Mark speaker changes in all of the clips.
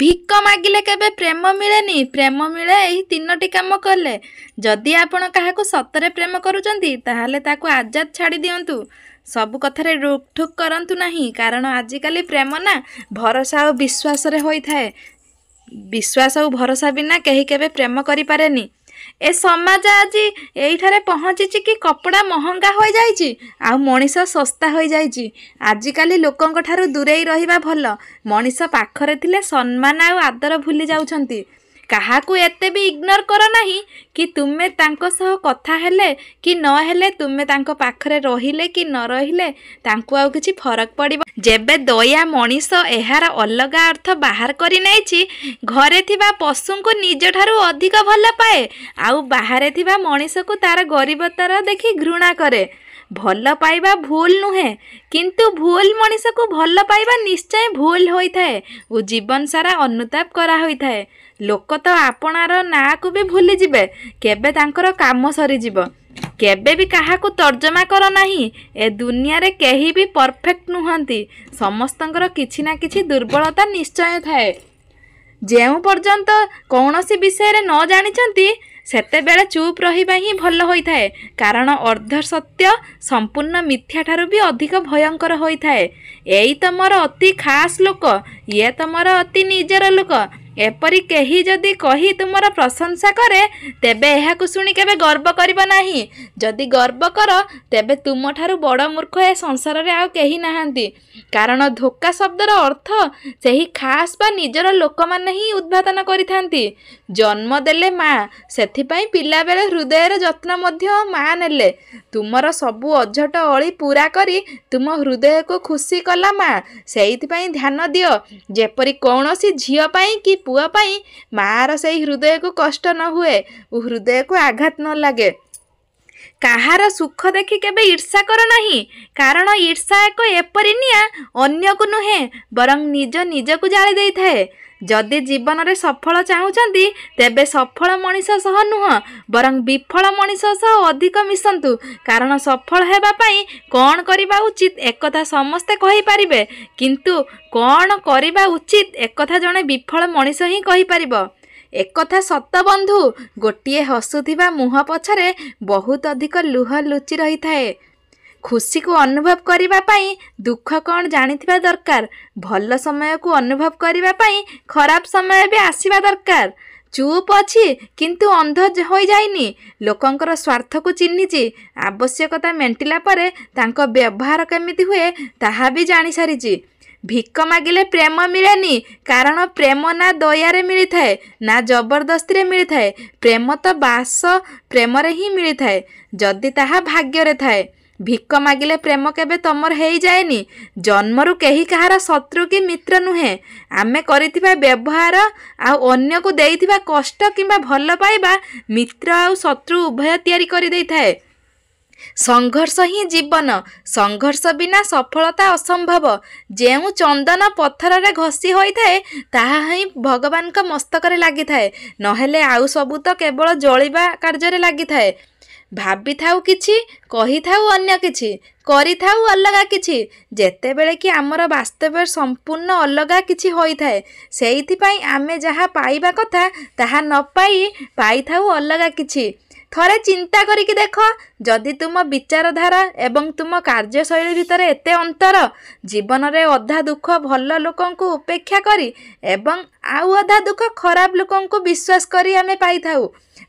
Speaker 1: ଭିକ ମାଗିଲେ କେବେ ପ୍ରେମ ମିଳେନି। ପ୍ରେମ ମିଳେ ଏହି ତିନୋଟି କାମ କଲେ। ଯଦି ଆପଣ କାହାକୁ ସତରେ ପ୍ରେମ କରୁଛନ୍ତି ତାହେଲେ ତାକୁ ଆଜାଦ ଛାଡ଼ି ଦିଅନ୍ତୁ। ସବୁ କଥାରେ ରୋକଠୋକ କରନ୍ତୁ ନାହିଁ, କାରଣ ଆଜିକାଲି ପ୍ରେମ ନା ଭରସା ଆଉ ବିଶ୍ୱାସରେ ହୋଇଥାଏ। ବିଶ୍ୱାସ ଆଉ ଭରସା ବିନା କେହି କେବେ ପ୍ରେମ କରିପାରେନି। ଏ ସମାଜ ଆଜି ଏଇଠାରେ ପହଞ୍ଚିଛି କି କପଡ଼ା ମହଙ୍ଗା ହୋଇଯାଇଛି ଆଉ ମଣିଷ ଶସ୍ତା ହୋଇଯାଇଛି। ଆଜିକାଲି ଲୋକଙ୍କ ଠାରୁ ଦୂରେଇ ରହିବା ଭଲ। ମଣିଷ ପାଖରେ ଥିଲେ ସମ୍ମାନ ଆଉ ଆଦର ଭୁଲି ଯାଉଛନ୍ତି। କାହାକୁ ଏତେ ବି ଇଗ୍ନୋର କର ନାହିଁ କି ତୁମେ ତାଙ୍କ ସହ କଥା ହେଲେ କି ନ ହେଲେ, ତୁମେ ତାଙ୍କ ପାଖରେ ରହିଲେ କି ନ ରହିଲେ ତାଙ୍କୁ ଆଉ କିଛି ଫରକ ପଡ଼ିବ। ଯେବେ ଦୟା ମଣିଷ ଏହାର ଅଲଗା ଅର୍ଥ ବାହାର କରି ନେଇଛି, ଘରେ ଥିବା ପଶୁଙ୍କୁ ନିଜଠାରୁ ଅଧିକ ଭଲ ପାଏ ଆଉ ବାହାରେ ଥିବା ମଣିଷକୁ ତାର ଗରିବତାର ଦେଖି ଘୃଣା କରେ। ଭଲ ପାଇବା ଭୁଲ ନୁହେଁ, କିନ୍ତୁ ଭୁଲ ମଣିଷକୁ ଭଲ ପାଇବା ନିଶ୍ଚୟ ଭୁଲ ହୋଇଥାଏ ଓ ଜୀବନ ସାରା ଅନୁତାପ କରାହୋଇଥାଏ। ଲୋକ ତ ଆପଣାର ନାଁକୁ ବି ଭୁଲିଯିବେ କେବେ ତାଙ୍କର କାମ ସରିଯିବ। କେବେ ବି କାହାକୁ ତର୍ଜମା କର ନାହିଁ। ଏ ଦୁନିଆରେ କେହି ବି ପରଫେକ୍ଟ ନୁହନ୍ତି। ସମସ୍ତଙ୍କର କିଛି ନା କିଛି ଦୁର୍ବଳତା ନିଶ୍ଚୟ ଥାଏ। ଯେଉଁ ପର୍ଯ୍ୟନ୍ତ କୌଣସି ବିଷୟରେ ନ ଜାଣିଛନ୍ତି ସେତେବେଳେ ଚୁପ୍ ରହିବା ହିଁ ଭଲ ହୋଇଥାଏ, କାରଣ ଅର୍ଦ୍ଧ ସତ୍ୟ ସମ୍ପୂର୍ଣ୍ଣ ମିଥ୍ୟା ଠାରୁ ବି ଅଧିକ ଭୟଙ୍କର ହୋଇଥାଏ। ଏଇ ତମର ଅତି ଖାସ୍ ଲୋକ, ଇଏ ତମର ଅତି ନିଜର ଲୋକ, ଏପରି କେହି ଯଦି କହି ତୁମର ପ୍ରଶଂସା କରେ ତେବେ ଏହାକୁ ଶୁଣି କେବେ ଗର୍ବ କରିବ ନାହିଁ। ଯଦି ଗର୍ବ କର ତେବେ ତୁମଠାରୁ ବଡ଼ ମୂର୍ଖ ଏ ସଂସାରରେ ଆଉ କେହି ନାହାନ୍ତି। କାରଣ ଧୋକା ଶବ୍ଦର ଅର୍ଥ ସେହି ଖାସ୍ ବା ନିଜର ଲୋକମାନେ ହିଁ ଉଦ୍ଭାବନ କରିଥାନ୍ତି। ଜନ୍ମ ଦେଲେ ମା, ସେଥିପାଇଁ ପିଲାବେଳେ ହୃଦୟର ଯତ୍ନ ମଧ୍ୟ ମା ନେଲେ। ତୁମର ସବୁ ଅଝଟ ଅଳି ପୂରା କରି ତୁମ ହୃଦୟକୁ ଖୁସି କଲା ମା। ସେଇଥିପାଇଁ ଧ୍ୟାନ ଦିଅ ଯେପରି କୌଣସି ଝିଅ ପାଇଁ କି ପୁଅ ପାଇଁ ମାଆର ସେଇ ହୃଦୟକୁ କଷ୍ଟ ନ ହୁଏ ଓ ହୃଦୟକୁ ଆଘାତ ନ ଲାଗେ। କାହାର ସୁଖ ଦେଖି କେବେ ଈର୍ଷା କର ନାହିଁ, କାରଣ ଈର୍ଷା ଏକ ଏପରି ନିଆଁ ଅନ୍ୟକୁ ନୁହେଁ ବରଂ ନିଜକୁ ଜାଳି ଦେଇଥାଏ। ଯଦି ଜୀବନରେ ସଫଳ ଚାହୁଁଛନ୍ତି ତେବେ ସଫଳ ମଣିଷ ସହ ନୁହଁ ବରଂ ବିଫଳ ମଣିଷ ସହ ଅଧିକ ମିଶନ୍ତୁ। କାରଣ ସଫଳ ହେବା ପାଇଁ କ'ଣ କରିବା ଉଚିତ ଏକଥା ସମସ୍ତେ କହିପାରିବେ, କିନ୍ତୁ କ'ଣ କରିବା ଉଚିତ ଏକଥା ଜଣେ ବିଫଳ ମଣିଷ ହିଁ କହିପାରିବ। ଏକଥା ସତ ବନ୍ଧୁ, ଗୋଟିଏ ହସୁଥିବା ମୁହଁ ପଛରେ ବହୁତ ଅଧିକ ଲୁହ ଲୁଚି ରହିଥାଏ। ଖୁସିକୁ ଅନୁଭବ କରିବା ପାଇଁ ଦୁଃଖ କ'ଣ ଜାଣିଥିବା ଦରକାର। ଭଲ ସମୟକୁ ଅନୁଭବ କରିବା ପାଇଁ ଖରାପ ସମୟ ବି ଆସିବା ଦରକାର। ଚୁପ୍ ଅଛି କିନ୍ତୁ ଅନ୍ଧ ହୋଇଯାଇନି। ଲୋକଙ୍କର ସ୍ୱାର୍ଥକୁ ଚିହ୍ନିଛି। ଆବଶ୍ୟକତା ମେଣ୍ଟିଲା ପରେ ତାଙ୍କ ବ୍ୟବହାର କେମିତି ହୁଏ ତାହା ବି ଜାଣିସାରିଛି। ଭିକ ମାଗିଲେ ପ୍ରେମ ମିଳେନି, କାରଣ ପ୍ରେମ ନା ଦୟାରେ ମିଳିଥାଏ ନା ଜବରଦସ୍ତିରେ ମିଳିଥାଏ। ପ୍ରେମ ତ ବାସ ପ୍ରେମରେ ହିଁ ମିଳିଥାଏ, ଯଦି ତାହା ଭାଗ୍ୟରେ ଥାଏ। ଭିକ ମାଗିଲେ ପ୍ରେମ କେବେ ତମର ହେଇଯାଏନି। ଜନ୍ମରୁ କେହି କାହାର ଶତ୍ରୁ କି ମିତ୍ର ନୁହେଁ। ଆମେ କରିଥିବା ବ୍ୟବହାର ଆଉ ଅନ୍ୟକୁ ଦେଇଥିବା କଷ୍ଟ କିମ୍ବା ଭଲ ପାଇବା ମିତ୍ର ଆଉ ଶତ୍ରୁ ଉଭୟ ତିଆରି କରିଦେଇଥାଏ। ସଂଘର୍ଷ ହିଁ ଜୀବନ। ସଂଘର୍ଷ ବିନା ସଫଳତା ଅସମ୍ଭବ। ଯେଉଁ ଚନ୍ଦନ ପଥରରେ ଘଷି ହୋଇଥାଏ ତାହା ହିଁ ଭଗବାନଙ୍କ ମସ୍ତକରେ ଲାଗିଥାଏ, ନହେଲେ ଆଉ ସବୁ ତ କେବଳ ଜଳିବା କାର୍ଯ୍ୟରେ ଲାଗିଥାଏ। ଭାବିଥାଉ କିଛି, କହିଥାଉ ଅନ୍ୟ କିଛି, କରିଥାଉ ଅଲଗା କିଛି, ଯେତେବେଳେ କି ଆମର ବାସ୍ତବରେ ସମ୍ପୂର୍ଣ୍ଣ ଅଲଗା କିଛି ହୋଇଥାଏ। ସେଇଥିପାଇଁ ଆମେ ଯାହା ପାଇବା କଥା ତାହା ନ ପାଇଥାଉ ଅଲଗା କିଛି। ଥରେ ଚିନ୍ତା କରିକି ଦେଖ, ଯଦି ତୁମ ବିଚାରଧାରା ଏବଂ ତୁମ କାର୍ଯ୍ୟଶୈଳୀ ଭିତରେ ଏତେ ଅନ୍ତର, ଜୀବନରେ ଅଧା ଦୁଃଖ ଭଲ ଲୋକଙ୍କୁ ଉପେକ୍ଷା କରି ଏବଂ ଆଉ ଅଧା ଦୁଃଖ ଖରାପ ଲୋକଙ୍କୁ ବିଶ୍ୱାସ କରି ଆମେ ପାଇଥାଉ।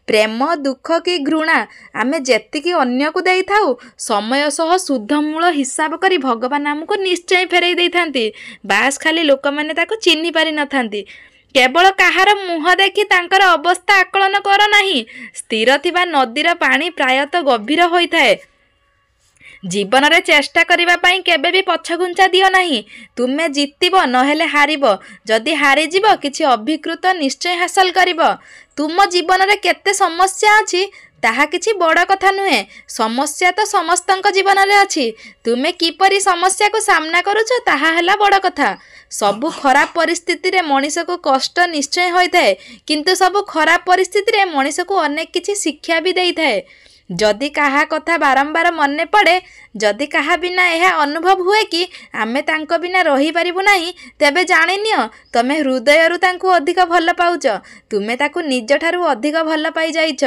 Speaker 1: ପ୍ରେମ, ଦୁଃଖ କି ଘୃଣା ଆମେ ଯେତିକି ଅନ୍ୟକୁ ଦେଇଥାଉ, ସମୟ ସହ ସୁଧମୂଳ ହିସାବ କରି ଭଗବାନ ଆମକୁ ନିଶ୍ଚୟ ଫେରାଇ ଦେଇଥାନ୍ତି। ବାସ୍ ଖାଲି ଲୋକମାନେ ତାକୁ ଚିହ୍ନି ପାରିନଥାନ୍ତି। କେବଳ କାହାର ମୁହଁ ଦେଖି ତାଙ୍କର ଅବସ୍ଥା ଆକଳନ କର ନାହିଁ। ସ୍ଥିର ଥିବା ନଦୀର ପାଣି ପ୍ରାୟତଃ ଗଭୀର ହୋଇଥାଏ। ଜୀବନରେ ଚେଷ୍ଟା କରିବା ପାଇଁ କେବେ ବି ପଛଘୁଞ୍ଚା ଦିଅ ନାହିଁ। ତୁମେ ଜିତିବ ନହେଲେ ହାରିବ। ଯଦି ହାରିଯିବ କିଛି ଅଭିକୃତ ନିଶ୍ଚୟ ହାସଲ କରିବ। ତୁମ ଜୀବନରେ କେତେ ସମସ୍ୟା ଅଛି ତାହା କିଛି ବଡ଼ କଥା ନୁହେଁ। ସମସ୍ୟା ତ ସମସ୍ତଙ୍କ ଜୀବନରେ ଅଛି। ତୁମେ କିପରି ସମସ୍ୟାକୁ ସାମ୍ନା କରୁଛ ତାହା ହେଲା ବଡ଼ କଥା। ସବୁ ଖରାପ ପରିସ୍ଥିତିରେ ମଣିଷକୁ କଷ୍ଟ ନିଶ୍ଚୟ ହୋଇଥାଏ, କିନ୍ତୁ ସବୁ ଖରାପ ପରିସ୍ଥିତିରେ ମଣିଷକୁ ଅନେକ କିଛି ଶିକ୍ଷା ବି ଦେଇଥାଏ। जदि काहा कथा बारंबार मन पड़े, जदि काहा बिना यह अनुभव हुए कि आमे तांको बिना रही पारिबु नाही, तेबे जानि नियो तमे हृदयरु तांको अधिक भल पाउच, तुमे ताकु निज ठारु अधिक भल पाई जाइछ।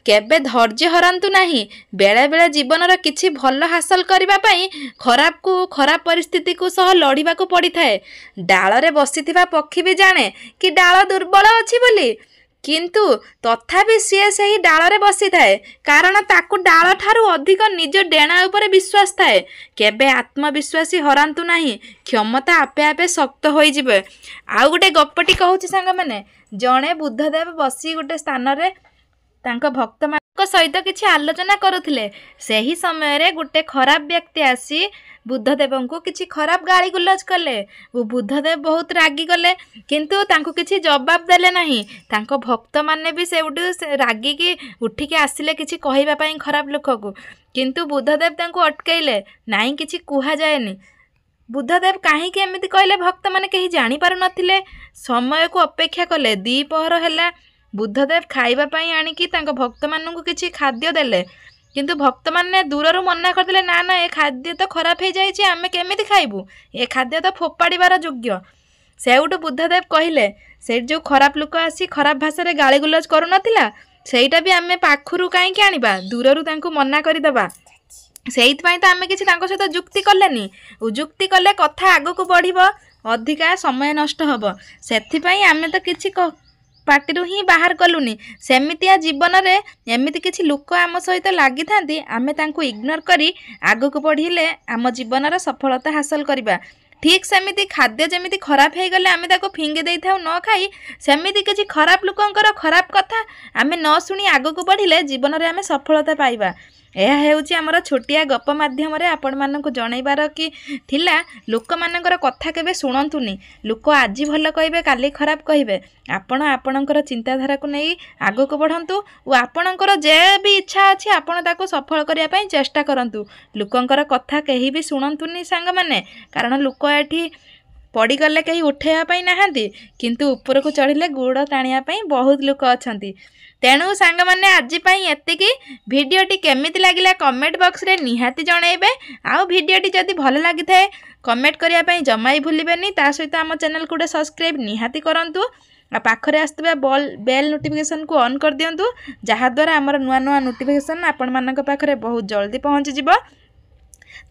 Speaker 1: केबे धैर्य हरंतु नाही। बेले बेले जीवनर किछि भल हासिल करिबा पई खराब परिस्थिति को सह लड़िबा को पड़ी थाए। डाଳରେ बसिथिबा पक्षी भी जाने कि डाळ दुर्बल अछि बोली, किंतु तथापि सीए सही डाଳରେ बसी थाए, कारण ताकु डाळ ठारू अधिक निज डेणा उपरे विश्वास थाए। केबे आत्मविश्वासी हरांतु नाही, क्षमता आपे आपे शक्त होई जिवे। आउ गोटे गप्पटी कहूची सांग माने, जणे बुद्धदेव बसी गोटे स्थान रे तांको भक्त मान सहित किछि आलोचना करुथिले। सेही समय रे गोटे खराब व्यक्ति आसी बुद्धदेव को किछि खराब गाली गुलज कले। वो बुद्धदेव बहुत रागी गले, किंतु तांको किछि जवाब देले नाही। तांको भक्त माने भी से रागी की उठिके आसिले किछि कहिबा पई खराब लोक को, किंतु बुद्धदेव तांको अटकैले नाही, किछि कुहा जायनी। बुद्धदेव काहे कि एमिति कहले भक्त माने केही जानि पारु नथिले। समय को अपेक्षा कले। द्विपहर हैला बुद्धदेव खाइबा पई आनी कि तांको भक्त माननकु किछि खाद्य देले, किंतु भक्त माने दूररू मना करदेले, ना ना ए खाद्य तो खराब हो जाइए, आमे केमिति खाइबू, ए खाद्य तो फोपाड़ीबार योग्य। सेउटू बुद्धदेव कहिले, से जो खराब लोक आसी खराब भाषा रे गाली गुलज करू नथिला, सेइटा भी आमे पाखुरु काईकि आनिबा, दूररू तांको मना करिदबा। सेइथपाई तो आमे किछि तांको सहित जुक्ति कलेनी। जुक्ति कले कथा आगको बढ़िबो, अधिका समय नष्ट हबो। सेथिपाई आमे तो किछि पार्टी ही बाहर कलुनी। सेमितिया जीवन रे एमिति किछि लोक आम सहित लागि थांती, आमे तांको इग्नोर करी आगको बढ़िले आम जीवनर सफलता हासिल करिबा। ठीक सेमिति खाद्य जेमिति खराब हो गले आमे ताको फिंगे देई थाउ न खाई, सेमिति किछि खराब लोकंकर खराब कथा आमे न शुणी आगको बढ़िले जीवन रे आमे सफलता पाइबा। यह हेउची आमर छोटिया गप माध्यम रे आपण माननकु जणैबार कि थिला, लोक मानकर कथा केबे सुनंतुनी। लोक आज भल कहिबे, काली खराब कहिबे। आपण आपणकर चिंताधारा को नहीं आगको बढ़ंतु और आपणकर जे भी इच्छा अछि आपण ताको सफल करिया पई चेष्टा करंतु। लोकंकर कथा केही भी सुनंतुनी सांग माने, कारण लोक एठी पड़ीगले कहीं उठेवा नहांती, किंतु ऊपर को चढ़िले गुड़ टाणिया बहुत लोक अछंती। तेणु सांग माने आज एतिकी। भिडियोटी केमिति लागिला कमेंट बॉक्स रे निहाती जणाइबे। आउ भिडियोटी जदि भल लागि थाए कमेंट करिया पई जमा ही भूलिबेनी। ता सहित आम चैनल को सब्सक्राइब निहाती करंतु। आ पाखरे आसुवा बेल नोटिफिकेशन को ऑन कर दियंतु, जहा द्वारा आमर नुआ नुआ नोटिफिकेशन आपण मानक पाखरे बहुत जल्दी पहुंची जिवो।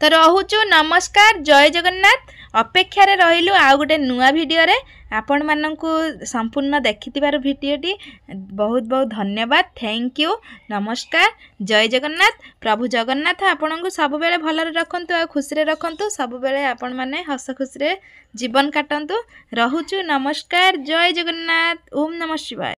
Speaker 1: तो रहुचु, नमस्कार, जय जगन्नाथ। अपेक्षा रे रहिलु आउ गोटे नुआ वीडियो रे। आपण माननकु संपूर्ण देखिथिबार वीडियोटी बहुत बहुत धन्यवाद। थैंक यू, नमस्कार, जय जगन्नाथ। प्रभु जगन्नाथ आपनकु सब बेले भलरे रखंतु आ खुशी रे रखंतु। सब बेले आपण माने हस खुशी रे जीवन काटंतु। रहुचु, नमस्कार, जय जगन्नाथ। ओम नमः शिवाय।